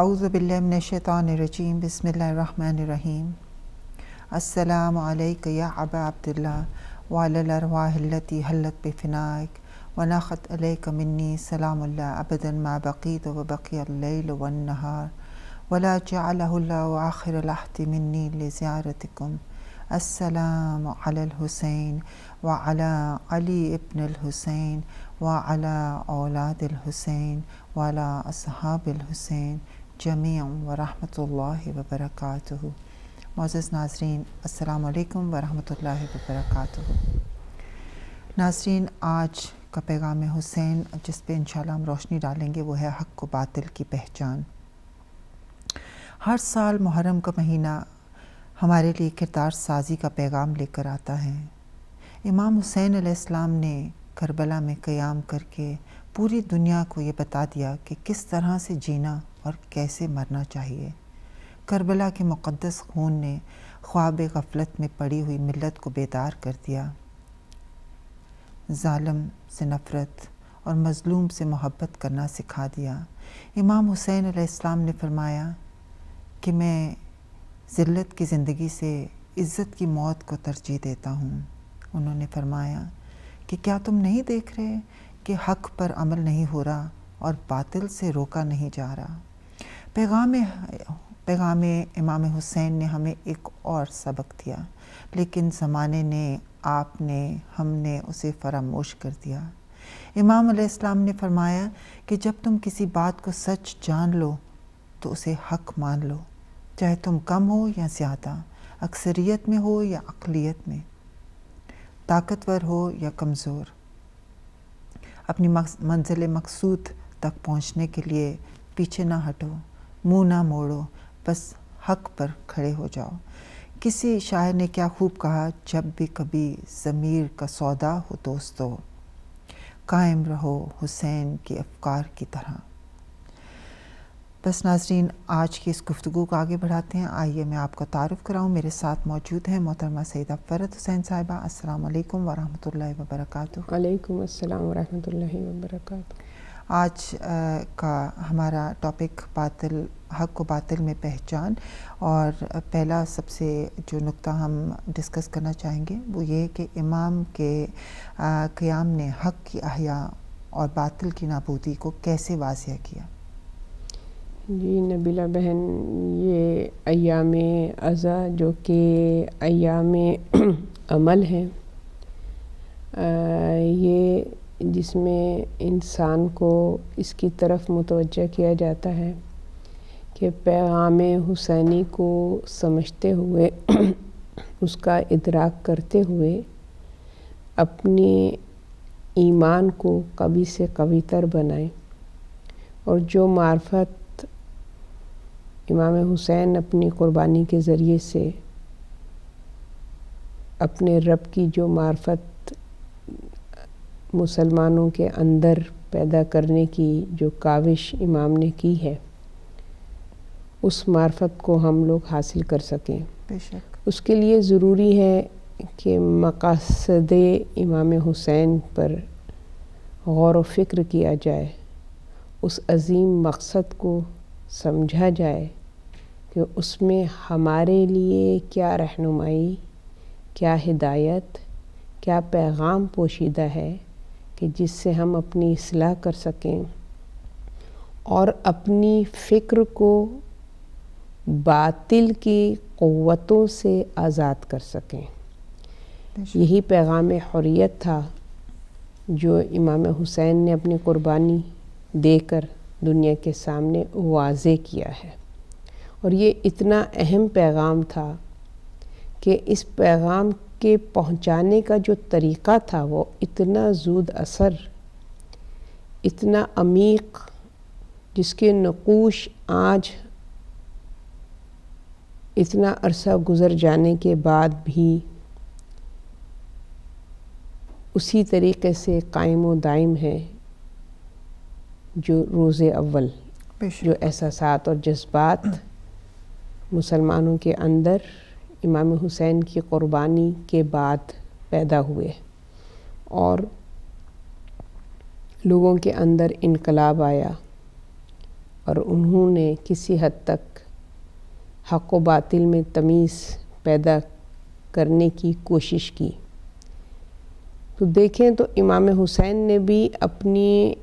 اعوذ باللہ من الشیطان الرجیم بسم اللہ الرحمن الرحیم السلام علیک یا ابا عبداللہ وعلی الارواح التی حلت بفنائک وناخت علیک منی سلام اللہ ابدا ما بقیت وبقی اللیل والنہار ولا جعلہ اللہ آخر العہد منی لزیارتکم السلام علی الحسین وعلی علی ابن الحسین وعلی اولاد الحسین وعلی اصحاب الحسین جمیع ورحمۃ اللہ وبرکاتہ۔ معزز ناظرین السلام علیکم ورحمۃ اللہ وبرکاتہ۔ ناظرین، آج کا پیغام حسین جس پہ انشاءاللہ ہم روشنی ڈالیں گے وہ ہے حق و باطل کی پہچان۔ ہر سال محرم کا مہینہ ہمارے لیے کردار سازی کا پیغام لے کر آتا ہے۔ امام حسین علیہ السلام نے کربلا میں قیام کر کے پوری دنیا کو یہ بتا دیا کہ کس طرح سے جینا اور کیسے مرنا چاہیے۔ کربلا کے مقدس خون نے خواب غفلت میں پڑی ہوئی ملت کو بیدار کر دیا، ظالم سے نفرت اور مظلوم سے محبت کرنا سکھا دیا۔ امام حسین علیہ السلام نے فرمایا کہ میں ذلت کی زندگی سے عزت کی موت کو ترجیح دیتا ہوں۔ انہوں نے فرمایا کہ کیا تم نہیں دیکھ رہے کہ حق پر عمل نہیں ہو رہا اور باطل سے روکا نہیں جا رہا۔ پیغام امام حسین نے ہمیں ایک اور سبق دیا، لیکن زمانے نے، آپ نے، ہم نے اسے فراموش کر دیا۔ امام علیہ السلام نے فرمایا کہ جب تم کسی بات کو سچ جان لو تو اسے حق مان لو، چاہے تم کم ہو یا زیادہ، اکثریت میں ہو یا اقلیت میں، طاقتور ہو یا کمزور۔ اپنی منزل مقصود تک پہنچنے کے لیے پیچھے نہ ہٹو، منہ نہ موڑو، بس حق پر کھڑے ہو جاؤ۔ کسی شاعر نے کیا خوب کہا، جب بھی کبھی ضمیر کا سودا ہو دوستو، قائم رہو حسین کے افکار کی طرح۔ بس ناظرین، آج کی اس گفتگو کو آگے بڑھاتے ہیں۔ آئیے میں آپ کو تعارف کراؤں۔ میرے ساتھ موجود ہیں محترمہ سیدہ فرت حسین صاحبہ۔ السلام علیکم ورحمۃ اللہ وبرکاتہ۔ وعلیکم السلام ورحمۃ اللہ وبرکاتہ۔ آج کا ہمارا ٹاپک حق و باطل میں پہچان، اور پہلا سب سے جو نقطہ ہم ڈسکس کرنا چاہیں گے وہ یہ کہ امام کے قیام نے حق کی احیاء اور باطل کی نابودی کو کیسے واضح کیا۔ جی نبیلہ بہن، یہ ایام عزا جو کہ ایام عمل ہیں، یہ جس میں انسان کو اس کی طرف متوجہ کیا جاتا ہے کہ پیغام حسینی کو سمجھتے ہوئے، اس کا ادراک کرتے ہوئے، اپنی ایمان کو قوی سے قوی تر بنائیں، اور جو معرفت امام حسین اپنی قربانی کے ذریعے سے اپنے رب کی جو معرفت مسلمانوں کے اندر پیدا کرنے کی جو کاوش امام نے کی ہے، اس معرفت کو ہم لوگ حاصل کر سکیں۔ بے شک اس کے لیے ضروری ہے کہ مقاصد امام حسین پر غور و فکر کیا جائے، اس عظیم مقصد کو سمجھا جائے کہ اس میں ہمارے لیے کیا رہنمائی، کیا ہدایت، کیا پیغام پوشیدہ ہے کہ جس سے ہم اپنی اصلاح کر سکیں اور اپنی فکر کو باطل کی قوتوں سے آزاد کر سکیں۔ یہی پیغام حریت تھا جو امام حسین نے اپنی قربانی دے کر دنیا کے سامنے واضح کیا ہے، اور یہ اتنا اہم پیغام تھا کہ اس پیغام کے پہنچانے کا جو طریقہ تھا وہ اتنا زود اثر، اتنا عمیق، جس کے نقوش آج اتنا عرصہ گزر جانے کے بعد بھی اسی طریقے سے قائم و دائم ہے جو روز اول، جو احساسات اور جذبات مسلمانوں کے اندر امام حسین کی قربانی کے بعد پیدا ہوئے اور لوگوں کے اندر انقلاب آیا، اور انہوں نے کسی حد تک حق و باطل میں تمیز پیدا کرنے کی کوشش کی۔ تو دیکھیں تو امام حسین نے بھی اپنی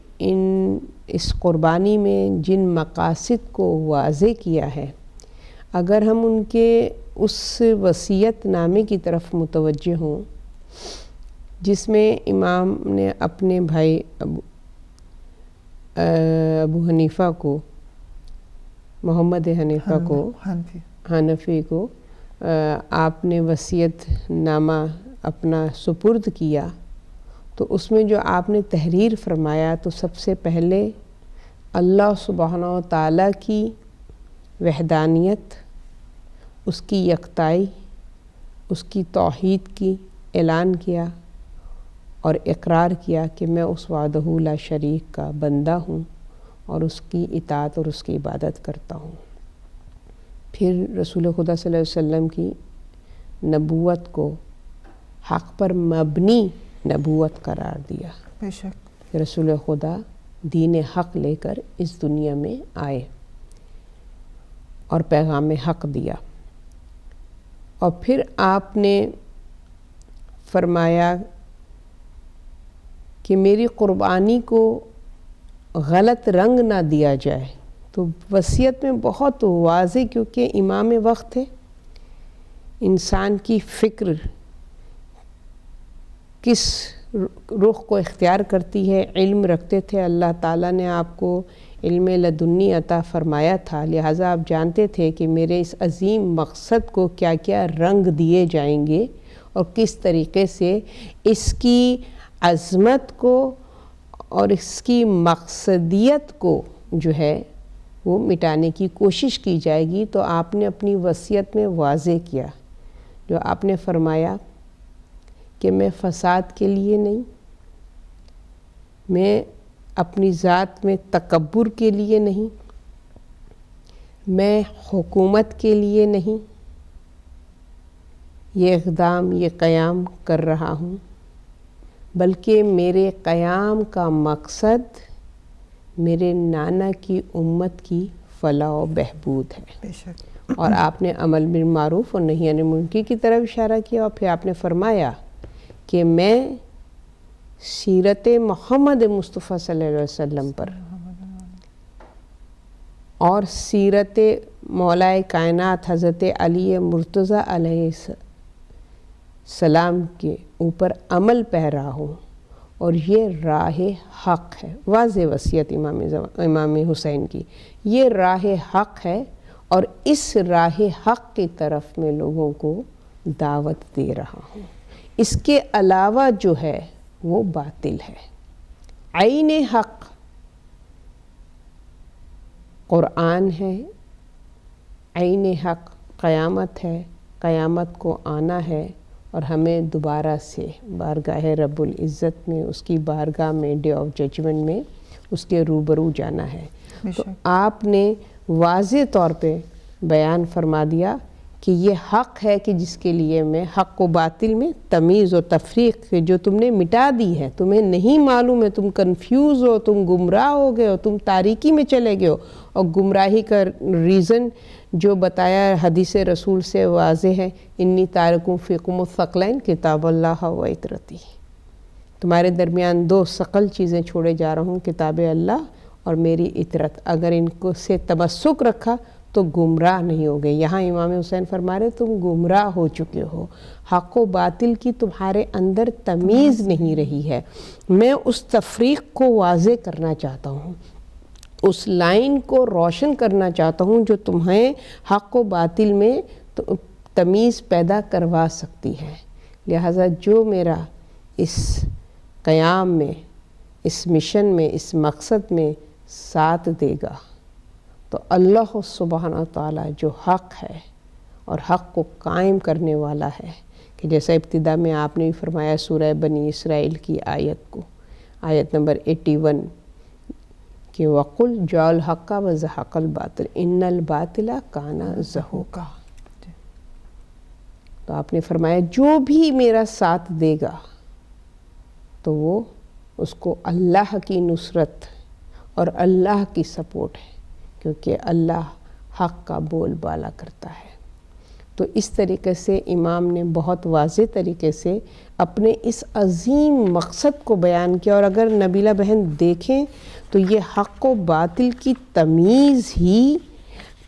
اس قربانی میں جن مقاصد کو واضح کیا ہے، اگر ہم ان کے اس وصیت نامے کی طرف متوجہ ہوں جس میں امام نے اپنے بھائی ابو حنیفہ کو، محمد حنیفہ کو، حنفی کو آپ نے وصیت نامہ اپنا سپرد کیا، تو اس میں جو آپ نے تحریر فرمایا تو سب سے پہلے اللہ سبحانہ و تعالیٰ کی وحدانیت، اس کی یکتائی، اس کی توحید کی اعلان کیا اور اقرار کیا کہ میں اس وحدہ لا شریک کا بندہ ہوں اور اس کی اطاعت اور اس کی عبادت کرتا ہوں۔ پھر رسول خدا صلی اللہ علیہ وسلم کی نبوت کو حق پر مبنی نبوت قرار دیا۔ بے شک رسول خدا دین حق لے کر اس دنیا میں آئے اور پیغام حق دیا، اور پھر آپ نے فرمایا کہ میری قربانی کو غلط رنگ نہ دیا جائے۔ تو وصیت میں بہت واضح، کیونکہ امام وقت ہے، انسان کی فکر کس رخ کو اختیار کرتی ہے، علم رکھتے تھے، اللہ تعالیٰ نے آپ کو علم لدنی عطا فرمایا تھا، لہٰذا آپ جانتے تھے کہ میرے اس عظیم مقصد کو کیا کیا رنگ دیے جائیں گے اور کس طریقے سے اس کی عظمت کو اور اس کی مقصدیت کو جو ہے وہ مٹانے کی کوشش کی جائے گی۔ تو آپ نے اپنی وصیت میں واضح کیا، جو آپ نے فرمایا کہ میں فساد کے لیے نہیں، میں اپنی ذات میں تکبر کے لیے نہیں، میں حکومت کے لیے نہیں یہ اقدام، یہ قیام کر رہا ہوں، بلکہ میرے قیام کا مقصد میرے نانا کی امت کی فلاح و بہبود ہے۔ بے شک اور آپ نے عمل بالمعروف اور نہی عن المنکر کی طرف اشارہ کیا، اور پھر آپ نے فرمایا کہ میں سیرت محمد مصطفیٰ صلی اللہ علیہ وسلم پر اور سیرت مولائے کائنات حضرت علی مرتضیٰ علیہ السلام کے اوپر عمل پیرا ہوں، اور یہ راہ حق ہے۔ واضح وصیت امام حسین کی، یہ راہ حق ہے، اور اس راہ حق کی طرف میں لوگوں کو دعوت دے رہا ہوں۔ اس کے علاوہ جو ہے وہ باطل ہے۔ عین حق قرآن ہے، عین حق قیامت ہے، قیامت کو آنا ہے اور ہمیں دوبارہ سے بارگاہ رب العزت میں، اس کی بارگاہ میں، ڈے آف ججمنٹ میں اس کے روبرو جانا ہے۔ تو آپ نے واضح طور پہ بیان فرما دیا کہ یہ حق ہے کہ جس کے لیے میں حق و باطل میں تمیز و تفریق جو تم نے مٹا دی ہے، تمہیں نہیں معلوم ہے، تم کنفیوز ہو، تم گمراہ ہو گئے ہو، تم تاریکی میں چلے گئے ہو، اور گمراہی کا ریزن جو بتایا حدیث رسول سے واضح ہے، انی تارکم فیکم الثقلین کتاب اللہ و اطرتی، تمہارے درمیان دو ثقل چیزیں چھوڑے جا رہا ہوں، کتاب اللہ اور میری اطرت، اگر ان کو سے تمسک رکھا تو گمراہ نہیں ہو گئے۔ یہاں امام حسین فرما رہے تم گمراہ ہو چکے ہو، حق و باطل کی تمہارے اندر تمیز نہیں رہی ہے۔ میں اس تفریق کو واضح کرنا چاہتا ہوں، اس لائن کو روشن کرنا چاہتا ہوں جو تمہیں حق و باطل میں تمیز پیدا کروا سکتی ہے۔ لہٰذا جو میرا اس قیام میں، اس مشن میں، اس مقصد میں ساتھ دے گا، تو اللہ سبحانہ تعالیٰ جو حق ہے اور حق کو قائم کرنے والا ہے، کہ جیسا ابتدا میں آپ نے فرمایا سورہ بنی اسرائیل کی آیت کو، آیت نمبر 81، کہ وَقُلْ جَاءَ الْحَقَّ وَزَهَقَ الْبَاطِلُ إِنَّ الْبَاطِلَ كَانَ زَهُوقًا۔ تو آپ نے فرمایا جو بھی میرا ساتھ دے گا تو وہ اس کو اللہ کی نصرت اور اللہ کی سپورٹ ہے، کیونکہ اللہ حق کا بول بالا کرتا ہے۔ تو اس طریقے سے امام نے بہت واضح طریقے سے اپنے اس عظیم مقصد کو بیان کیا، اور اگر نبیلہ بہن دیکھیں تو یہ حق و باطل کی تمیز ہی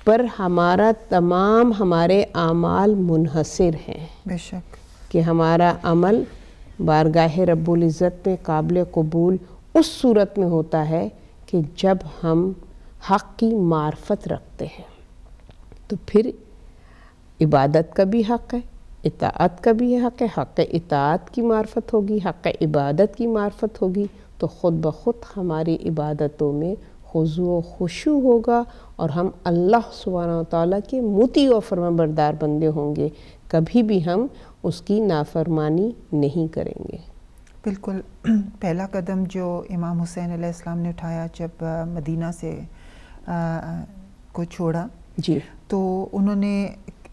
پر ہمارے اعمال منحصر ہیں۔ بے شک کہ ہمارا عمل بارگاہ رب العزت میں قابل قبول اس صورت میں ہوتا ہے کہ جب ہم حق کی معرفت رکھتے ہیں۔ تو پھر عبادت کا بھی حق ہے، اطاعت کا بھی حق ہے۔ حق اطاعت کی معرفت ہوگی، حق عبادت کی معرفت ہوگی، تو خود بخود ہماری عبادتوں میں خضوع و خشوع ہوگا، اور ہم اللہ سبحانہ وتعالیٰ کے مطیع و فرمانبردار بندے ہوں گے۔ کبھی بھی ہم اس کی نافرمانی نہیں کریں گے۔ بالکل پہلا قدم جو امام حسین علیہ السلام نے اٹھایا جب مدینہ سے کو چھوڑا، جی، تو انہوں نے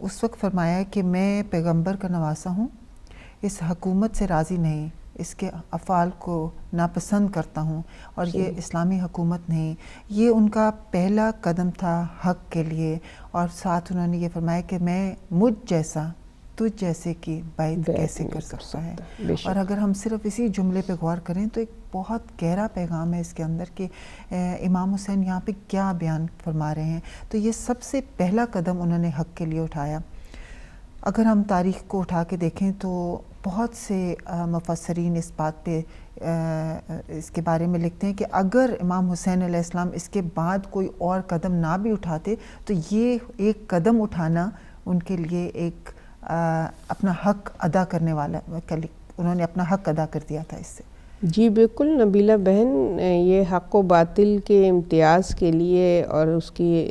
اس وقت فرمایا کہ میں پیغمبر کا نواسا ہوں، اس حکومت سے راضی نہیں، اس کے افعال کو ناپسند کرتا ہوں، اور یہ اسلامی حکومت نہیں۔ یہ ان کا پہلا قدم تھا حق کے لیے، اور ساتھ انہوں نے یہ فرمایا کہ میں مجھ جیسا تجھ جیسے کی بیعت کیسے کر سکتا ہے۔ اور اگر ہم صرف اسی جملے پہ غور کریں تو ایک بہت گہرا پیغام ہے اس کے اندر کہ امام حسین یہاں پہ کیا بیان فرما رہے ہیں۔ تو یہ سب سے پہلا قدم انہوں نے حق کے لیے اٹھایا۔ اگر ہم تاریخ کو اٹھا کے دیکھیں تو بہت سے مفسرین اس بات پہ اس کے بارے میں لکھتے ہیں کہ اگر امام حسین علیہ السلام اس کے بعد کوئی اور قدم نہ بھی اٹھاتے تو یہ ایک قدم اٹھانا ان کے لیے ایک اپنا حق ادا کرنے والا، انہوں نے اپنا حق ادا کر دیا تھا اس سے۔ جی بالکل نبیلہ بہن، یہ حق و باطل کے امتیاز کے لیے اور اس کی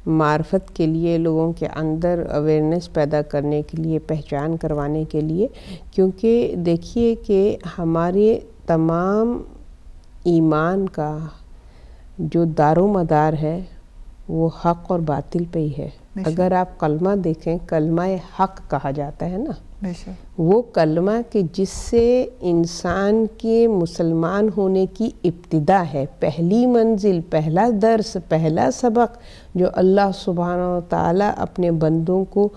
معرفت کے لیے، لوگوں کے اندر اویئرنیس پیدا کرنے کے لیے، پہچان کروانے کے لیے، کیونکہ دیکھیے کہ ہمارے تمام ایمان کا جو دار و مدار ہے وہ حق اور باطل پہ ہی ہے۔ اگر آپ کلمہ دیکھیں، کلمہ حق کہا جاتا ہے نا، وہ کلمہ کہ جس سے انسان کے مسلمان ہونے کی ابتدا ہے، پہلی منزل، پہلا درس، پہلا سبق جو اللہ سبحانہ وتعالیٰ اپنے بندوں کو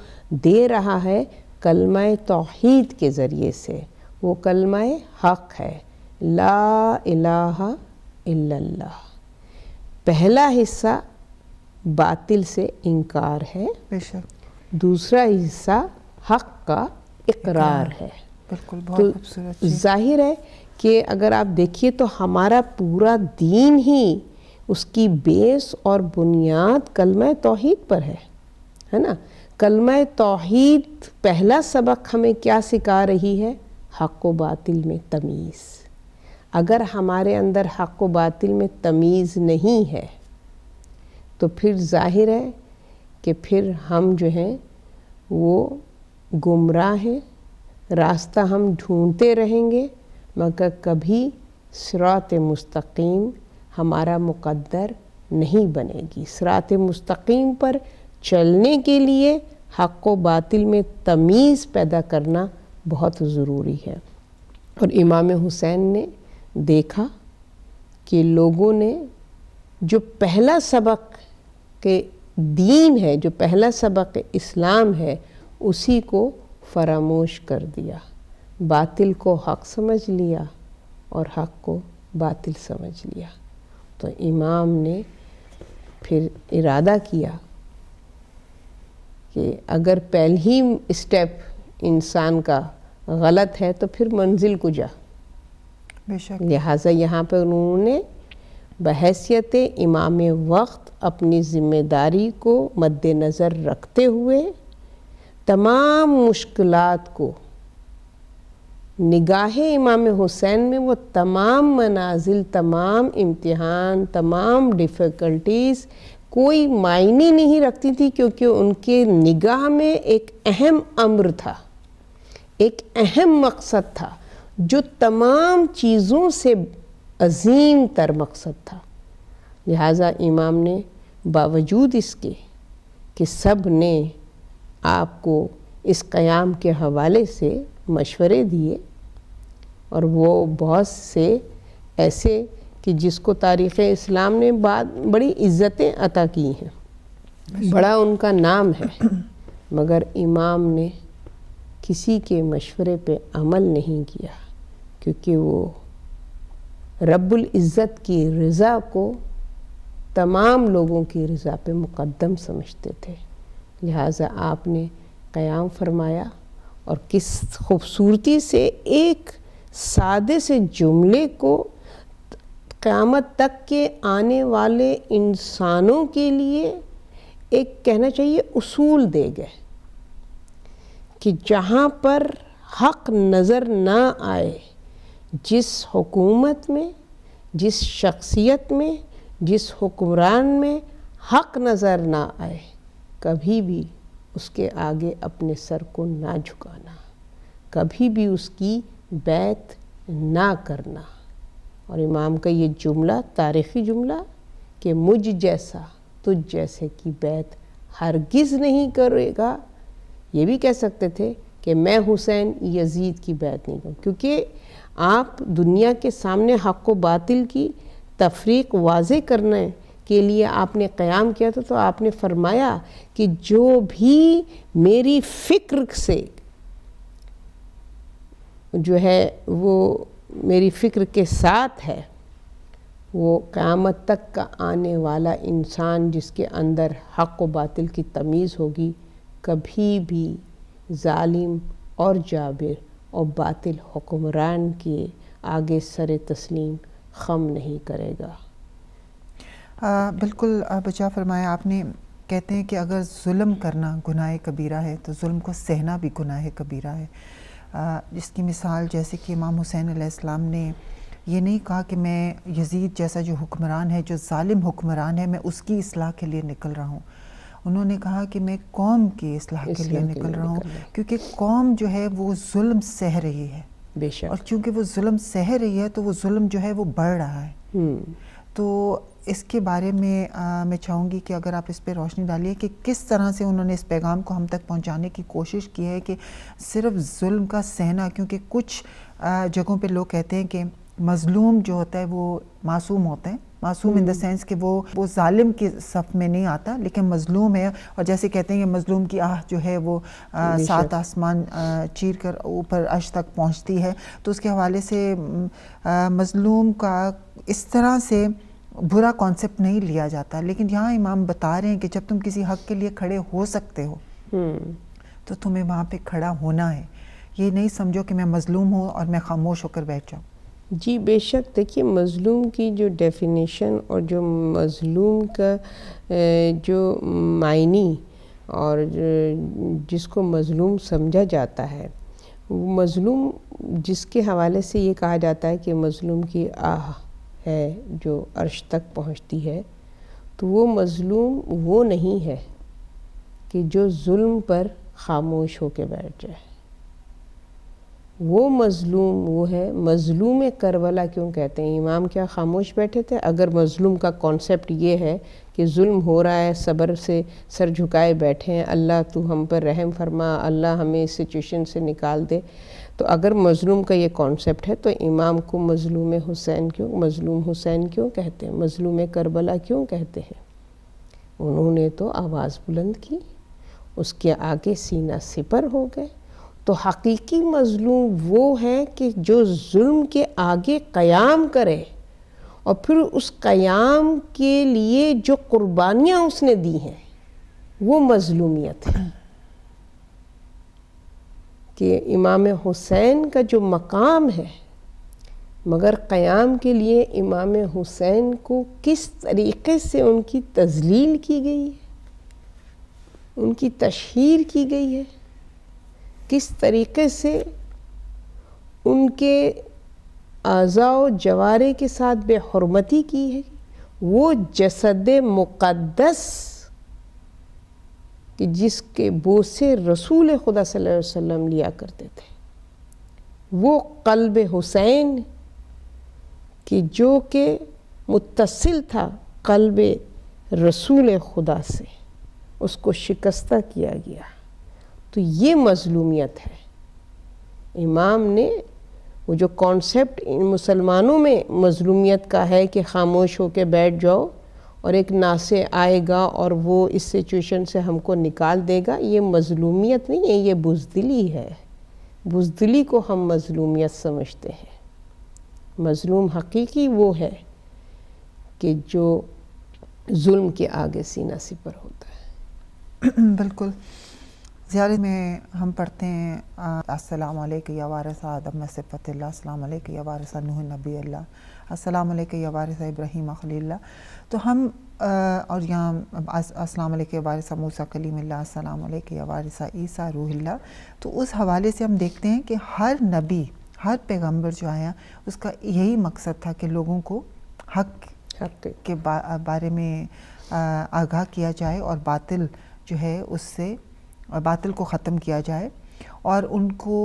دے رہا ہے کلمہ توحید کے ذریعے سے، وہ کلمہ حق ہے، لا الہ الا اللہ۔ پہلا حصہ باطل سے انکار ہے، دوسرا حصہ حق کا اقرار ہے۔ بالکل، تو بہت خوبصورت۔ ظاہر ہے کہ اگر آپ دیکھیے تو ہمارا پورا دین ہی اس کی بیس اور بنیاد کلمہ توحید پر ہے نا۔ کلمہ توحید پہلا سبق ہمیں کیا سکھا رہی ہے؟ حق و باطل میں تمیز۔ اگر ہمارے اندر حق و باطل میں تمیز نہیں ہے تو پھر ظاہر ہے کہ پھر ہم جو ہیں وہ گمراہ ہیں، راستہ ہم ڈھونڈتے رہیں گے مگر کبھی صراط مستقیم ہمارا مقدر نہیں بنے گی۔ صراط مستقیم پر چلنے کے لیے حق و باطل میں تمیز پیدا کرنا بہت ضروری ہے۔ اور امام حسین نے دیکھا کہ لوگوں نے جو پہلا سبق کہ دین ہے، جو پہلا سبق اسلام ہے، اسی کو فراموش کر دیا، باطل کو حق سمجھ لیا اور حق کو باطل سمجھ لیا۔ تو امام نے پھر ارادہ کیا کہ اگر پہلی اسٹیپ انسان کا غلط ہے تو پھر منزل کو جا۔ لہٰذا یہاں پہ انہوں نے بحیثیت امام وقت اپنی ذمہ داری کو مد نظر رکھتے ہوئے تمام مشکلات کو، نگاہ امام حسین میں وہ تمام منازل، تمام امتحان، تمام ڈیفیکلٹیز کوئی معنی نہیں رکھتی تھی، کیونکہ ان کے نگاہ میں ایک اہم امر تھا، ایک اہم مقصد تھا جو تمام چیزوں سے عظیم تر مقصد تھا۔ لہٰذا امام نے باوجود اس کے کہ سب نے آپ کو اس قیام کے حوالے سے مشورے دیے، اور وہ بہت سے ایسے کہ جس کو تاریخ اسلام نے بڑی عزتیں عطا کی ہیں، بڑا ان کا نام ہے، مگر امام نے کسی کے مشورے پہ عمل نہیں کیا، کیونکہ وہ رب العزت کی رضا کو تمام لوگوں کی رضا پہ مقدم سمجھتے تھے۔ لہٰذا آپ نے قیام فرمایا اور کس خوبصورتی سے ایک سادے سے جملے کو قیامت تک کے آنے والے انسانوں کے لیے ایک کہنا چاہیے اصول دے گئے کہ جہاں پر حق نظر نہ آئے، جس حکومت میں، جس شخصیت میں، جس حکمران میں حق نظر نہ آئے، کبھی بھی اس کے آگے اپنے سر کو نہ جھکانا، کبھی بھی اس کی بیعت نہ کرنا۔ اور امام کا یہ جملہ تاریخی جملہ کہ مجھ جیسا تجھ جیسے کی بیعت ہرگز نہیں کرے گا، یہ بھی کہہ سکتے تھے کہ میں حسین یزید کی بیعت نہیں کروں، کیونکہ آپ دنیا کے سامنے حق و باطل کی تفریق واضح کرنے کے لیے آپ نے قیام کیا تھا، تو آپ نے فرمایا کہ جو بھی میری فکر سے جو ہے وہ میری فکر کے ساتھ ہے، وہ قیامت تک کا آنے والا انسان جس کے اندر حق و باطل کی تمیز ہوگی، کبھی بھی ظالم اور جابر اور باطل حکمران کے آگے سر تسلیم خم نہیں کرے گا۔ بالکل بچا فرمایا آپ نے۔ کہتے ہیں کہ اگر ظلم کرنا گناہ کبیرہ ہے تو ظلم کو سہنا بھی گناہ کبیرہ ہے، جس کی مثال جیسے کہ امام حسین علیہ السلام نے یہ نہیں کہا کہ میں یزید جیسا جو حکمران ہے، جو ظالم حکمران ہے، میں اس کی اصلاح کے لیے نکل رہا ہوں۔ انہوں نے کہا کہ میں قوم کی اصلاح کے لیے نکل رہا ہوں، کیونکہ قوم جو ہے وہ ظلم سہ رہی ہے، بے شک، اور چونکہ وہ ظلم سہ رہی ہے تو وہ ظلم جو ہے وہ بڑھ رہا ہے۔ تو اس کے بارے میں میں چاہوں گی کہ اگر آپ اس پہ روشنی ڈالیے کہ کس طرح سے انہوں نے اس پیغام کو ہم تک پہنچانے کی کوشش کی ہے کہ صرف ظلم کا سہنا، کیونکہ کچھ جگہوں پہ لوگ کہتے ہیں کہ مظلوم جو ہوتا ہے وہ معصوم ہوتا ہے، معصوم ان دا سینس کہ وہ ظالم کی صف میں نہیں آتا لیکن مظلوم ہے، اور جیسے کہتے ہیں کہ مظلوم کی آہ جو ہے وہ 7 آسمان چیر کر اوپر عرش تک پہنچتی ہے، تو اس کے حوالے سے مظلوم کا اس طرح سے برا کانسیپٹ نہیں لیا جاتا۔ لیکن یہاں امام بتا رہے ہیں کہ جب تم کسی حق کے لیے کھڑے ہو سکتے ہو تو تمہیں وہاں پہ کھڑا ہونا ہے، یہ نہیں سمجھو کہ میں مظلوم ہوں اور میں خاموش ہو کر بیٹھ جاؤں۔ جی بے شک، دیکھیے مظلوم کی جو ڈیفینیشن اور جو مظلوم کا جو معنی اور جس کو مظلوم سمجھا جاتا ہے، وہ مظلوم جس کے حوالے سے یہ کہا جاتا ہے کہ مظلوم کی آہ ہے جو عرش تک پہنچتی ہے، تو وہ مظلوم وہ نہیں ہے کہ جو ظلم پر خاموش ہو کے بیٹھ جائے۔ وہ مظلوم وہ ہے، مظلوم کربلا کیوں کہتے ہیں؟ امام کیا خاموش بیٹھے تھے؟ اگر مظلوم کا کانسیپٹ یہ ہے کہ ظلم ہو رہا ہے، صبر سے سر جھکائے بیٹھے ہیں، اللہ تو ہم پر رحم فرما، اللہ ہمیں اس سچویشن سے نکال دے، تو اگر مظلوم کا یہ کانسیپٹ ہے تو امام کو مظلوم حسین کیوں کہتے ہیں؟ مظلوم کربلا کیوں کہتے ہیں؟ انہوں نے تو آواز بلند کی، اس کے آگے سینہ سپر ہو گئے۔ تو حقیقی مظلوم وہ ہے کہ جو ظلم کے آگے قیام کرے اور پھر اس قیام کے لیے جو قربانیاں اس نے دی ہیں وہ مظلومیت ہے۔ کہ امام حسین کا جو مقام ہے، مگر قیام کے لیے امام حسین کو کس طریقے سے ان کی تذلیل کی گئی ہے، ان کی تشہیر کی گئی ہے، کس طریقے سے ان کے اعضاء و جوارح کے ساتھ بے حرمتی کی ہے، وہ جسد مقدس کہ جس کے بوسے رسول خدا صلی اللہ علیہ وسلم لیا کرتے تھے، وہ قلب حسین کہ جو کہ متصل تھا قلب رسول خدا سے، اس کو شکستہ کیا گیا، تو یہ مظلومیت ہے۔ امام نے وہ جو کانسیپٹ مسلمانوں میں مظلومیت کا ہے کہ خاموش ہو کے بیٹھ جاؤ اور ایک ناسے آئے گا اور وہ اس سچویشن سے ہم کو نکال دے گا، یہ مظلومیت نہیں ہے، یہ بزدلی ہے۔ بزدلی کو ہم مظلومیت سمجھتے ہیں۔ مظلوم حقیقی وہ ہے کہ جو ظلم کے آگے سینہ سپر ہوتا ہے۔ بالکل۔ زیارت میں ہم پڑھتے ہیں السلام علیکہ یا وارث آدم و صفت اللہ، السلام علیکہ یا وارث نوح نبی اللہ، السلام علیکہ یا وارث ابراہیم خلیل اللہ۔ تو ہم اور یہاں السلام علیکہ یا وارث موسیٰ کلیم اللہ، السلام علیکہ یا وارث عیسیٰ روح اللہ۔ تو اس حوالے سے ہم دیکھتے ہیں کہ ہر نبی، ہر پیغمبر جو آیا اس کا یہی مقصد تھا کہ لوگوں کو حق کے بارے میں آگاہ کیا جائے اور باطل جو ہے اس سے باطل کو ختم کیا جائے، اور ان کو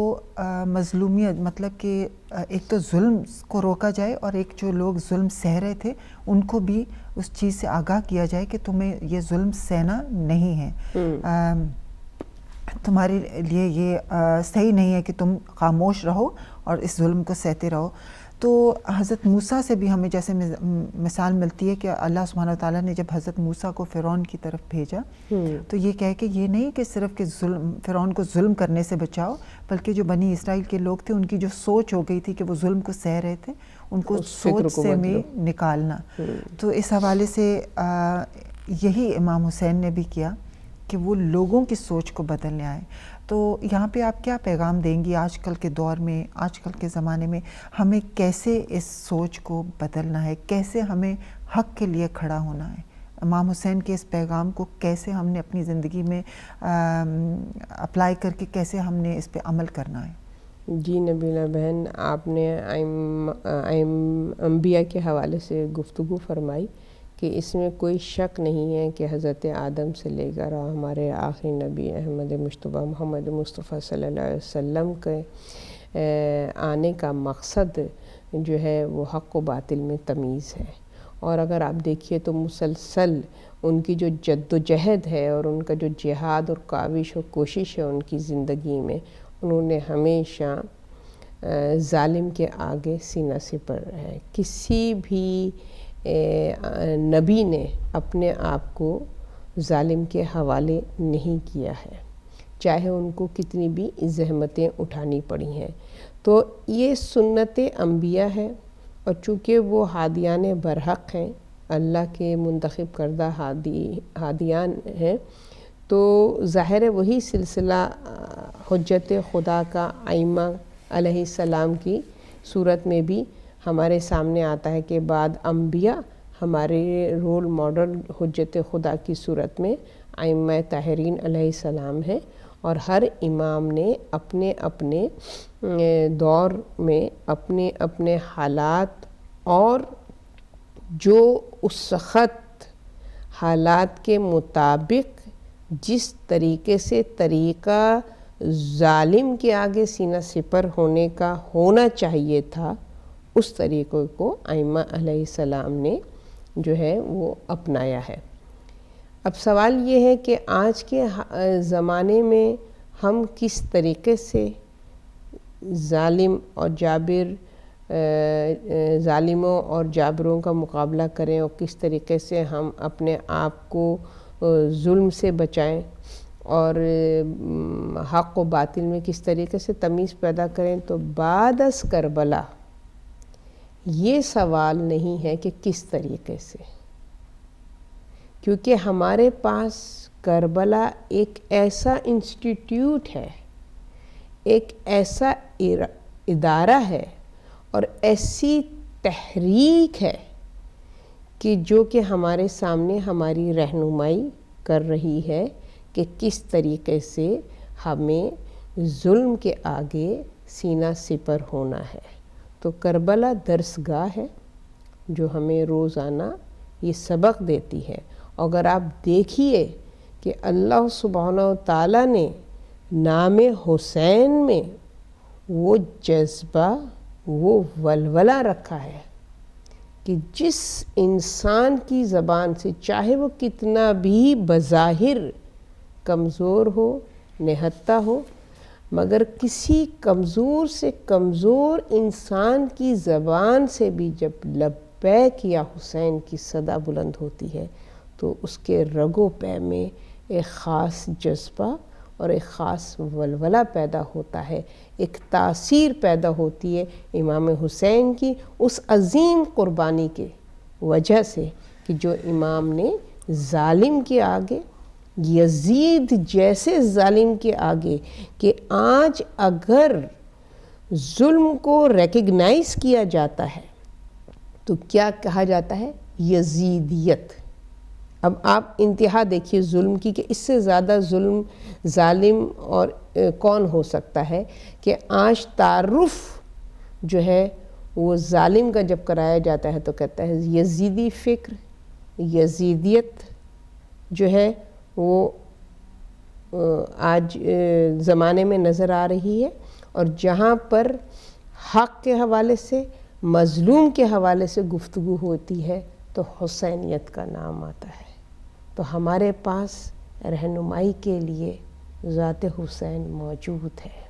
مظلومیت مطلب کہ ایک تو ظلم کو روکا جائے، اور ایک جو لوگ ظلم سہ رہے تھے ان کو بھی اس چیز سے آگاہ کیا جائے کہ تمہیں یہ ظلم سہنا نہیں ہے، تمہارے لیے یہ صحیح نہیں ہے کہ تم خاموش رہو اور اس ظلم کو سہتے رہو۔ تو حضرت موسیٰ سے بھی ہمیں جیسے مثال ملتی ہے کہ اللہ سبحانہ وتعالیٰ نے جب حضرت موسیٰ کو فرعون کی طرف بھیجا تو یہ کہہ کہ یہ نہیں کہ صرف کہ فرعون کو ظلم کرنے سے بچاؤ، بلکہ جو بنی اسرائیل کے لوگ تھے ان کی جو سوچ ہو گئی تھی کہ وہ ظلم کو سہ رہے تھے، ان کو سوچ سے میں نکالنا۔ تو اس حوالے سے یہی امام حسین نے بھی کیا کہ وہ لوگوں کی سوچ کو بدلنے آئے۔ تو یہاں پہ آپ کیا پیغام دیں گی آج کل کے دور میں، آج کل کے زمانے میں ہمیں کیسے اس سوچ کو بدلنا ہے، کیسے ہمیں حق کے لیے کھڑا ہونا ہے؟ امام حسین کے اس پیغام کو کیسے ہم نے اپنی زندگی میں اپلائی کر کے کیسے ہم نے اس پہ عمل کرنا ہے؟ جی نبیلہ بہن، آپ نے انبیاء کے حوالے سے گفتگو فرمائی کہ اس میں کوئی شک نہیں ہے کہ حضرت آدم سے لے کر ہمارے آخری نبی احمد مجتبیٰ محمد مصطفیٰ صلی اللہ علیہ وسلم کے آنے کا مقصد جو ہے وہ حق و باطل میں تمیز ہے۔ اور اگر آپ دیکھیے تو مسلسل ان کی جو جد و جہد ہے اور ان کا جو جہاد اور کاوش و کوشش ہے ان کی زندگی میں، انہوں نے ہمیشہ ظالم کے آگے سینہ سپر ہے۔ کسی بھی نبی نے اپنے آپ کو ظالم کے حوالے نہیں کیا ہے، چاہے ان کو کتنی بھی زحمتیں اٹھانی پڑی ہیں۔ تو یہ سنت انبیاء ہے، اور چونکہ وہ ہادیان برحق ہیں، اللہ کے منتخب کردہ ہادیان ہیں، تو ظاہر ہے وہی سلسلہ حجت خدا کا ائمہ علیہ السلام کی صورت میں بھی ہمارے سامنے آتا ہے کہ بعد انبیاء ہمارے رول ماڈل حجت خدا کی صورت میں ائمہ طاہرین علیہ السلام ہیں، اور ہر امام نے اپنے اپنے دور میں اپنے اپنے حالات اور جو اس وقت حالات کے مطابق جس طریقے سے طریقہ ظالم کے آگے سینہ سپر ہونے کا ہونا چاہیے تھا، اس طریقے کو ائمہ علیہ السلام نے جو ہے وہ اپنایا ہے۔ اب سوال یہ ہے کہ آج کے زمانے میں ہم کس طریقے سے ظالم اور جابر ظالموں اور جابروں کا مقابلہ کریں، اور کس طریقے سے ہم اپنے آپ کو ظلم سے بچائیں، اور حق و باطل میں کس طریقے سے تمیز پیدا کریں۔ تو بعد از کربلا یہ سوال نہیں ہے کہ کس طریقے سے، کیونکہ ہمارے پاس کربلا ایک ایسا انسٹیٹیوٹ ہے، ایک ایسا ادارہ ہے اور ایسی تحریک ہے کہ جو کہ ہمارے سامنے ہماری رہنمائی کر رہی ہے کہ کس طریقے سے ہمیں ظلم کے آگے سینہ سپر ہونا ہے۔ تو کربلا درسگاہ ہے جو ہمیں روزانہ یہ سبق دیتی ہے۔ اگر آپ دیکھیے کہ اللہ سبحانہ و تعالیٰ نے نام حسین میں وہ جذبہ، وہ ولولہ رکھا ہے کہ جس انسان کی زبان سے، چاہے وہ کتنا بھی بظاہر کمزور ہو، نہتہ ہو، مگر کسی کمزور سے کمزور انسان کی زبان سے بھی جب لبیک یا حسین کی صدا بلند ہوتی ہے تو اس کے رگ و پے میں ایک خاص جذبہ اور ایک خاص ولولہ پیدا ہوتا ہے، ایک تاثیر پیدا ہوتی ہے امام حسین کی اس عظیم قربانی کے وجہ سے کہ جو امام نے ظالم کے آگے، یزید جیسے ظالم کے آگے، کہ آج اگر ظلم کو ریکگنائز کیا جاتا ہے تو کیا کہا جاتا ہے؟ یزیدیت۔ اب آپ انتہا دیکھیے ظلم کی کہ اس سے زیادہ ظالم اور کون ہو سکتا ہے کہ آج تعارف جو ہے وہ ظالم کا جب کرایا جاتا ہے تو کہتا ہے یزیدی فکر، یزیدیت جو ہے وہ آج زمانے میں نظر آ رہی ہے، اور جہاں پر حق کے حوالے سے، مظلوم کے حوالے سے گفتگو ہوتی ہے تو حسینیت کا نام آتا ہے۔ تو ہمارے پاس رہنمائی کے لیے ذات حسین موجود ہے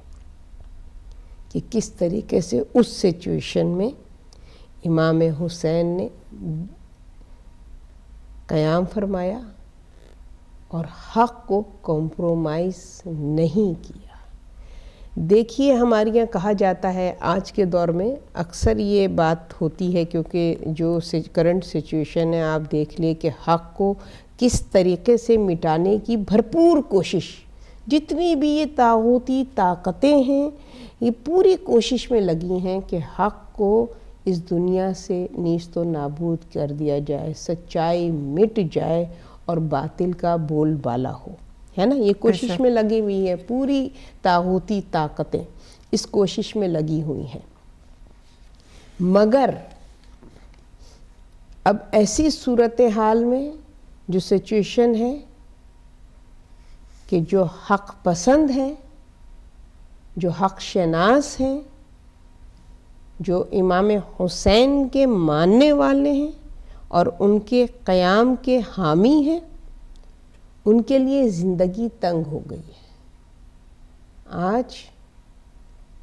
کہ کس طریقے سے اس سچویشن میں امام حسین نے قیام فرمایا اور حق کو کمپرومائز نہیں کیا۔ دیکھیے ہمارے یہاں کہا جاتا ہے، آج کے دور میں اکثر یہ بات ہوتی ہے کیونکہ جو کرنٹ سچویشن ہے آپ دیکھ لیں کہ حق کو کس طریقے سے مٹانے کی بھرپور کوشش، جتنی بھی یہ طاغوتی طاقتیں ہیں یہ پوری کوشش میں لگی ہیں کہ حق کو اس دنیا سے نیست و نابود کر دیا جائے، سچائی مٹ جائے اور باطل کا بول بالا ہو، ہے نا؟ یہ کوشش میں لگی ہوئی ہے، پوری طاغوتی طاقتیں اس کوشش میں لگی ہوئی ہیں۔ مگر اب ایسی صورتحال میں جو سچویشن ہے کہ جو حق پسند ہیں، جو حق شناس ہیں، جو امام حسین کے ماننے والے ہیں اور ان کے قیام کے حامی ہیں، ان کے لیے زندگی تنگ ہو گئی ہے۔ آج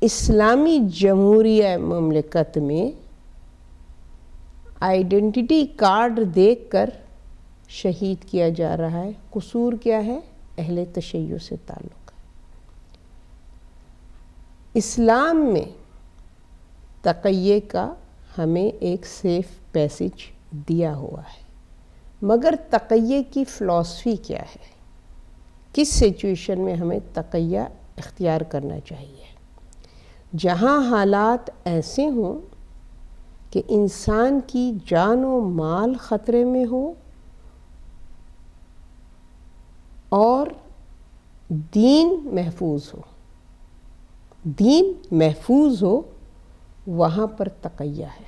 اسلامی جمہوریہ مملکت میں آئیڈینٹی کارڈ دیکھ کر شہید کیا جا رہا ہے۔ قصور کیا ہے؟ اہل تشیع سے تعلق ہے۔ اسلام میں تقیے کا ہمیں ایک سیف پیسج دیا ہوا ہے، مگر تقیے کی فلسفی کیا ہے؟ کس سچویشن میں ہمیں تقیہ اختیار کرنا چاہیے؟ جہاں حالات ایسے ہوں کہ انسان کی جان و مال خطرے میں ہو اور دین محفوظ ہو، دین محفوظ ہو، وہاں پر تقیہ ہے۔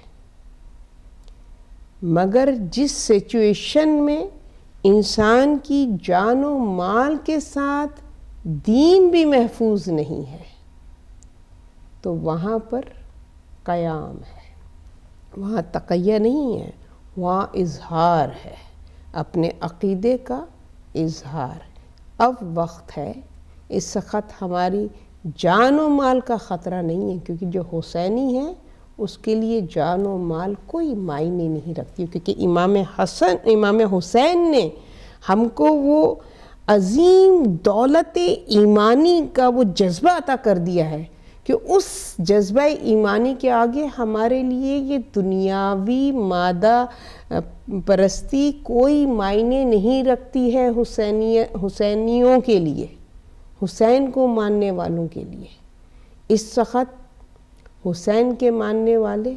مگر جس سچویشن میں انسان کی جان و مال کے ساتھ دین بھی محفوظ نہیں ہے تو وہاں پر قیام ہے، وہاں تقیہ نہیں ہے، وہاں اظہار ہے، اپنے عقیدے کا اظہار۔ اب وقت ہے، اس وقت ہماری جان و مال کا خطرہ نہیں ہے، کیونکہ جو حسینی ہے اس کے لیے جان و مال کوئی معنی نہیں رکھتی، کیونکہ امام حسین نے ہم کو وہ عظیم دولت ایمانی کا وہ جذبہ عطا کر دیا ہے کہ اس جذبہ ایمانی کے آگے ہمارے لیے یہ دنیاوی مادہ پرستی کوئی معنی نہیں رکھتی ہے۔ حسینیوں کے لیے، حسین کو ماننے والوں کے لیے اس وقت حسین کے ماننے والے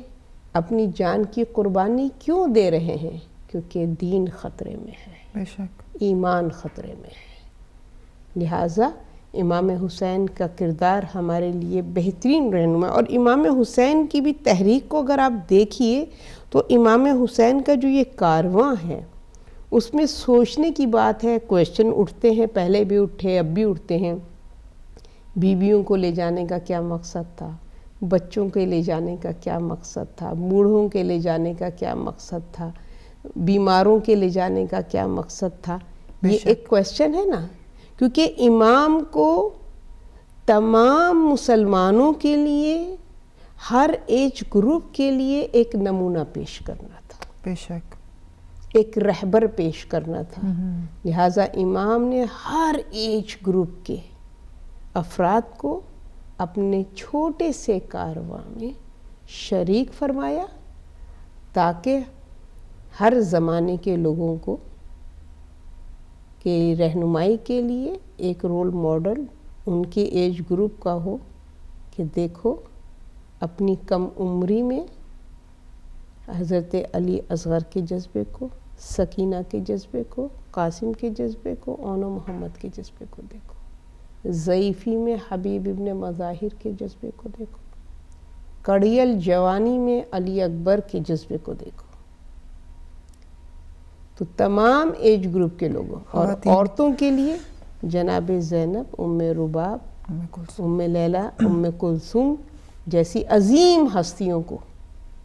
اپنی جان کی قربانی کیوں دے رہے ہیں؟ کیونکہ دین خطرے میں ہے، بے شک ایمان خطرے میں ہے۔ لہٰذا امام حسین کا کردار ہمارے لیے بہترین رہنما، اور امام حسین کی بھی تحریک کو اگر آپ دیکھیے تو امام حسین کا جو یہ کارواں ہے اس میں سوچنے کی بات ہے، کویشچن اٹھتے ہیں، پہلے بھی اٹھے، اب بھی اٹھتے ہیں۔ بیویوں کو لے جانے کا کیا مقصد تھا؟ بچوں کے لے جانے کا کیا مقصد تھا؟ بوڑھوں کے لے جانے کا کیا مقصد تھا؟ بیماروں کے لے جانے کا کیا مقصد تھا؟ یہ ایک کویشچن ہے نا، کیونکہ امام کو تمام مسلمانوں کے لیے، ہر ایج گروپ کے لیے ایک نمونہ پیش کرنا تھا، بے شک ایک رہبر پیش کرنا تھا۔ لہٰذا امام نے ہر ایج گروپ کے افراد کو اپنے چھوٹے سے کارواں میں شریک فرمایا، تاکہ ہر زمانے کے لوگوں کو کی رہنمائی کے لیے ایک رول ماڈل ان کے ایج گروپ کا ہو کہ دیکھو اپنی کم عمری میں حضرت علی اصغر کے جذبے کو، سکینہ کے جذبے کو، قاسم کے جذبے کو، اون و محمد کے جذبے کو دیکھو، ضعیفی میں حبیب ابن مظاہر کے جذبے کو دیکھو، کڑیل جوانی میں علی اکبر کے جذبے کو دیکھو۔ تو تمام ایج گروپ کے لوگوں اور عورتوں کے لیے جناب زینب، ام رباب، ام لیلہ، ام کلثوم جیسی عظیم ہستیوں کو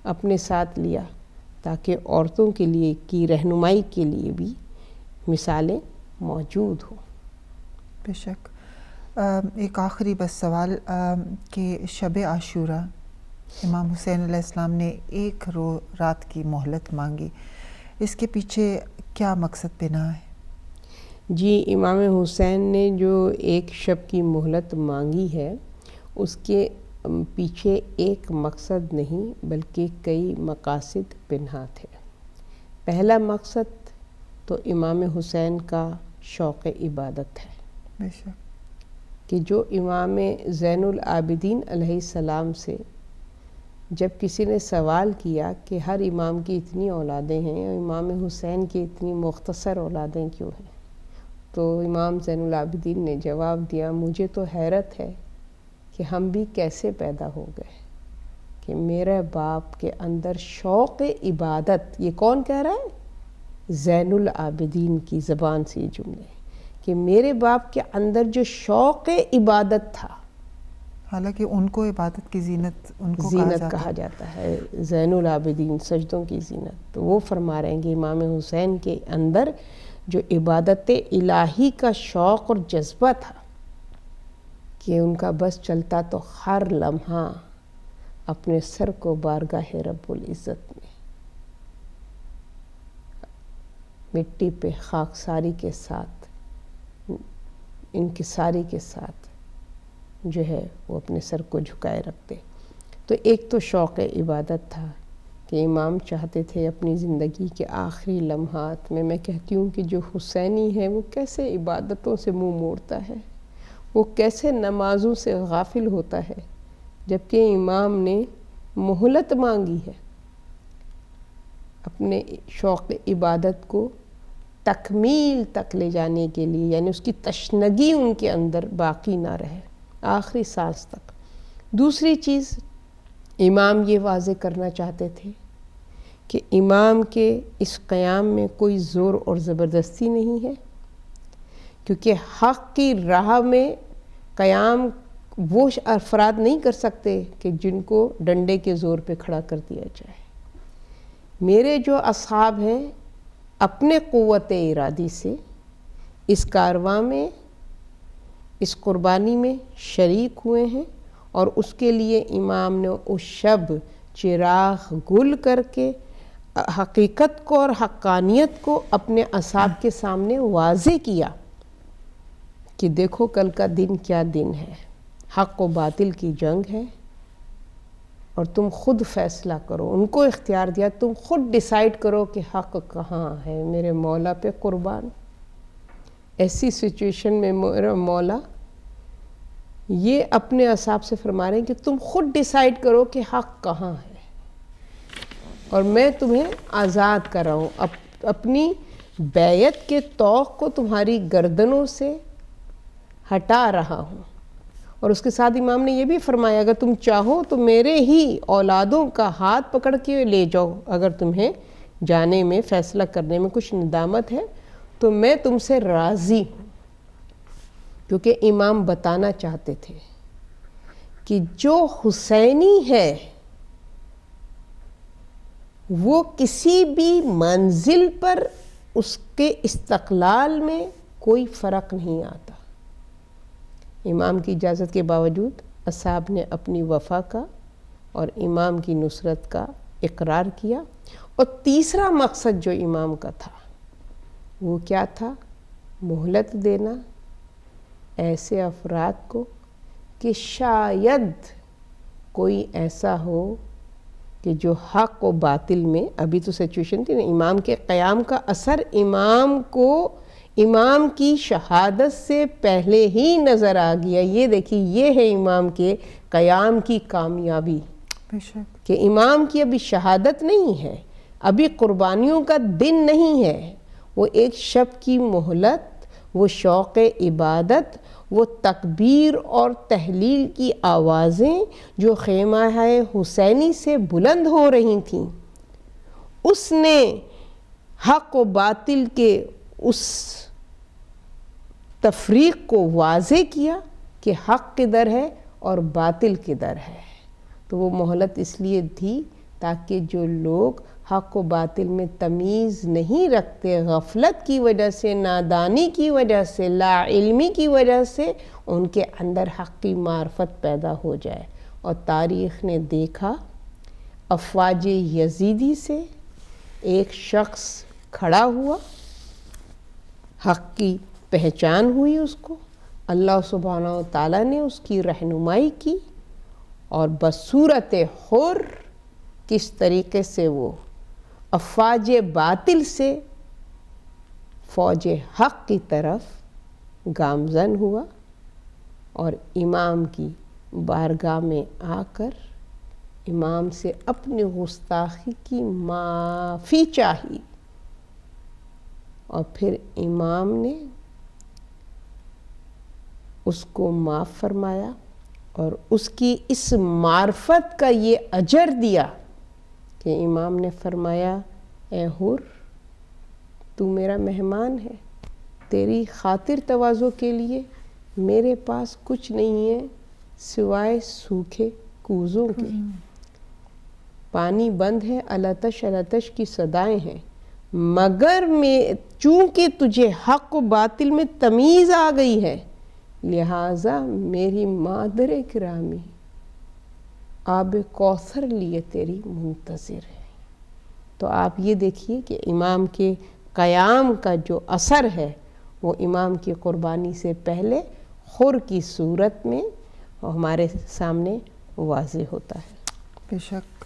اپنے ساتھ لیا، تاکہ عورتوں کے لیے کی رہنمائی کے لیے بھی مثالیں موجود ہوں۔ بے شک۔ ایک آخری بس سوال کہ شب عاشورہ امام حسین علیہ السلام نے ایک رات کی مہلت مانگی، اس کے پیچھے کیا مقصد بنا ہے؟ جی، امام حسین نے جو ایک شب کی مہلت مانگی ہے، اس کے پیچھے ایک مقصد نہیں بلکہ کئی مقاصد پنہاں تھے۔ پہلا مقصد تو امام حسین کا شوق عبادت ہے، بے شک، کہ جو امام زین العابدین علیہ السلام سے جب کسی نے سوال کیا کہ ہر امام کی اتنی اولادیں ہیں اور امام حسین کی اتنی مختصر اولادیں کیوں ہیں، تو امام زین العابدین نے جواب دیا، مجھے تو حیرت ہے کہ ہم بھی کیسے پیدا ہو گئے کہ میرے باپ کے اندر شوق عبادت، یہ کون کہہ رہا ہے؟ زین العابدین کی زبان سے یہ جملے، کہ میرے باپ کے اندر جو شوق عبادت تھا، حالانکہ ان کو عبادت کی زینت کہا جاتا ہے، زین العابدین سجدوں کی زینت، تو وہ فرما رہے ہیں کہ امام حسین کے اندر جو عبادت الہی کا شوق اور جذبہ تھا کہ ان کا بس چلتا تو ہر لمحہ اپنے سر کو بارگاہ رب العزت میں مٹی پہ خاکساری کے ساتھ، انکساری کے ساتھ جو ہے وہ اپنے سر کو جھکائے رکھتے۔ تو ایک تو شوق عبادت تھا کہ امام چاہتے تھے اپنی زندگی کے آخری لمحات میں کہتی ہوں کہ جو حسینی ہے وہ کیسے عبادتوں سے منہ موڑتا ہے، وہ کیسے نمازوں سے غافل ہوتا ہے، جبکہ امام نے مہلت مانگی ہے اپنے شوق عبادت کو تکمیل تک لے جانے کے لیے، یعنی اس کی تشنگی ان کے اندر باقی نہ رہے آخری سانس تک۔ دوسری چیز امام یہ واضح کرنا چاہتے تھے کہ امام کے اس قیام میں کوئی زور اور زبردستی نہیں ہے، کیونکہ حق کی راہ میں قیام وہ افراد نہیں کر سکتے کہ جن کو ڈنڈے کے زور پہ کھڑا کر دیا جائے۔ میرے جو اصحاب ہیں اپنے قوت ارادی سے اس کارواں میں، اس قربانی میں شریک ہوئے ہیں، اور اس کے لیے امام نے اس شب چراغ گل کر کے حقیقت کو اور حقانیت کو اپنے اصحاب کے سامنے واضح کیا کہ دیکھو کل کا دن کیا دن ہے، حق و باطل کی جنگ ہے، اور تم خود فیصلہ کرو۔ ان کو اختیار دیا، تم خود ڈیسائیڈ کرو کہ حق کہاں ہے، میرے مولا پہ قربان۔ ایسی سچویشن میں میرا مولا یہ اپنے اصحاب سے فرما رہے ہیں کہ تم خود ڈیسائیڈ کرو کہ حق کہاں ہے، اور میں تمہیں آزاد کر رہا ہوں، اپنی بیعت کے طوق کو تمہاری گردنوں سے ہٹا رہا ہوں۔ اور اس کے ساتھ امام نے یہ بھی فرمایا اگر تم چاہو تو میرے ہی اولادوں کا ہاتھ پکڑ کے لے جاؤ، اگر تمہیں جانے میں، فیصلہ کرنے میں کچھ ندامت ہے تو میں تم سے راضی ہوں۔ کیونکہ امام بتانا چاہتے تھے کہ جو حسینی ہے وہ کسی بھی منزل پر اس کے استقلال میں کوئی فرق نہیں آتا۔ امام کی اجازت کے باوجود اصحاب نے اپنی وفا کا اور امام کی نصرت کا اقرار کیا. اور تیسرا مقصد جو امام کا تھا وہ کیا تھا؟ مہلت دینا ایسے افراد کو کہ شاید کوئی ایسا ہو کہ جو حق و باطل میں، ابھی تو سچویشن تھی نا، امام کے قیام کا اثر امام کو امام کی شہادت سے پہلے ہی نظر آ گیا. یہ دیکھیے، یہ ہے امام کے قیام کی کامیابی کہ امام کی ابھی شہادت نہیں ہے، ابھی قربانیوں کا دن نہیں ہے. وہ ایک شب کی مہلت، وہ شوق عبادت، وہ تکبیر اور تحلیل کی آوازیں جو خیمہ حسینی سے بلند ہو رہی تھیں، اس نے حق و باطل کے اس تفریق کو واضح کیا کہ حق کدھر ہے اور باطل کدھر ہے. تو وہ مہلت اس لیے تھی تاکہ جو لوگ حق و باطل میں تمیز نہیں رکھتے، غفلت کی وجہ سے، نادانی کی وجہ سے، لا علمی کی وجہ سے، ان کے اندر حق کی معرفت پیدا ہو جائے. اور تاریخ نے دیکھا افواج یزیدی سے ایک شخص کھڑا ہوا، حق کی پہچان ہوئی، اس کو اللہ سبحانہ و تعالیٰ نے اس کی رہنمائی کی، اور بصورت حر کس طریقے سے وہ افواج باطل سے فوج حق کی طرف گامزن ہوا، اور امام کی بارگاہ میں آ کر امام سے اپنی گستاخی کی معافی چاہی. اور پھر امام نے اس کو معاف فرمایا اور اس کی اس معرفت کا یہ اجر دیا کہ امام نے فرمایا، اے حر، تو میرا مہمان ہے، تیری خاطر تواضع کے لیے میرے پاس کچھ نہیں ہے سوائے سوکھے کوزوں کے. پانی بند ہے، الاتش الاتش کی صدائیں ہیں، مگر میں چونکہ تجھے حق و باطل میں تمیز آ گئی ہے، لہٰذا میری مادر گرامی آب کوثر لیے تیری منتظر ہے. تو آپ یہ دیکھیے کہ امام کے قیام کا جو اثر ہے وہ امام کی قربانی سے پہلے حر کی صورت میں ہمارے سامنے واضح ہوتا ہے. بے شک.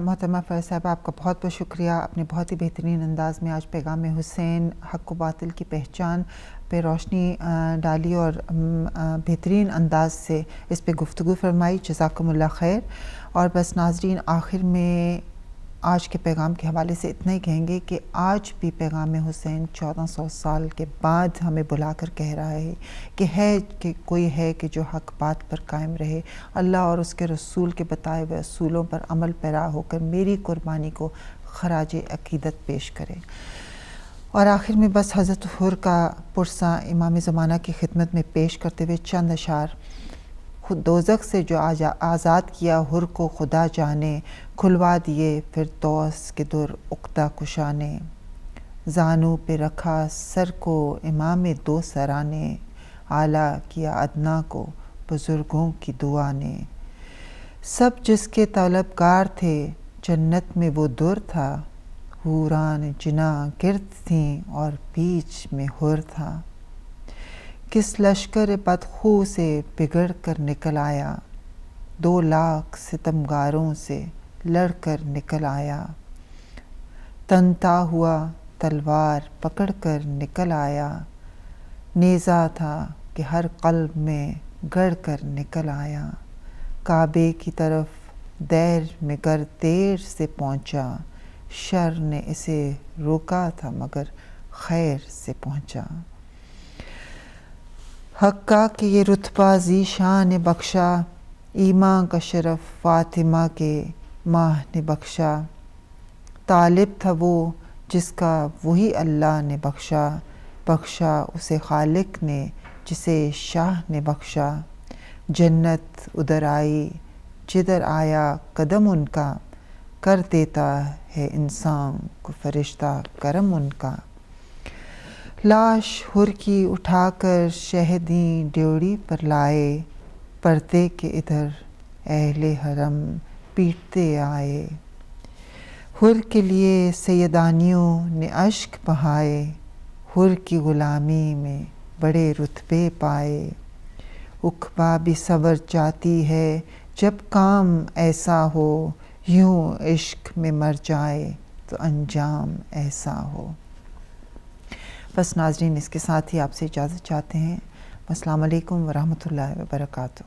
محترمہ فیض صاحبہ، آپ کا بہت بہت شکریہ. آپ نے بہت ہی بہترین انداز میں آج پیغام حسین، حق و باطل کی پہچان پہ روشنی ڈالی اور بہترین انداز سے اس پہ گفتگو فرمائی. جزاکم اللہ خیر. اور بس ناظرین، آخر میں آج کے پیغام کے حوالے سے اتنا ہی کہیں گے کہ آج بھی پیغام حسین 1400 سال کے بعد ہمیں بلا کر کہہ رہا ہے کہ کوئی ہے کہ جو حق بات پر قائم رہے، اللہ اور اس کے رسول کے بتائے ہوئے اصولوں پر عمل پیرا ہو کر میری قربانی کو خراج عقیدت پیش کرے. اور آخر میں بس حضرت حر کا پرسہ امام زمانہ کی خدمت میں پیش کرتے ہوئے چند اشعار. خود دوزخ سے جو آزاد کیا حر کو خدا جانے، کھلوا دیے فردوس کے در عقدہ کشا نے. زانو پہ رکھا سر کو امام دو سرا نے، اعلیٰ کیا ادنا کو بزرگوں کی دعا نے. سب جس کے طلبگار تھے جنت میں وہ در تھا، حوران جنا گرد تھیں اور بیچ میں حر تھا. کس لشکر بدخو سے بگڑ کر نکل آیا، 2 لاکھ ستمگاروں سے لڑ کر نکل آیا. تنتا ہوا تلوار پکڑ کر نکل آیا، نیزہ تھا کہ ہر قلب میں گڑ کر نکل آیا. کعبے کی طرف دیر میں گر دیر سے پہنچا، شر نے اسے روکا تھا مگر خیر سے پہنچا. حق کا کہ یہ رتبہ ذیشان نے بخشا، ایمان کا شرف فاطمہ کے ماہ نے بخشا. طالب تھا وہ جس کا وہی اللہ نے بخشا، بخشا اسے خالق نے جسے شاہ نے بخشا. جنت ادھر آئی جدھر آیا قدم ان کا، کر دیتا ہے انسان کو فرشتہ کرم ان کا. لاش ہر کی اٹھا کر شہدیں ڈیوڑی پر لائے، پردے کے ادھر اہل حرم پیٹتے آئے۔ حر کے لیے سیدانیوں نے اشک بہائے، حر کی غلامی میں بڑے رتبے پائے۔ عقبہ بھی صبر چاہتی ہے جب کام ایسا ہو، یوں عشق میں مر جائے تو انجام ایسا ہو۔ بس ناظرین، اس کے ساتھ ہی آپ سے اجازت چاہتے ہیں۔ السلام علیکم ورحمۃ اللہ وبرکاتہ۔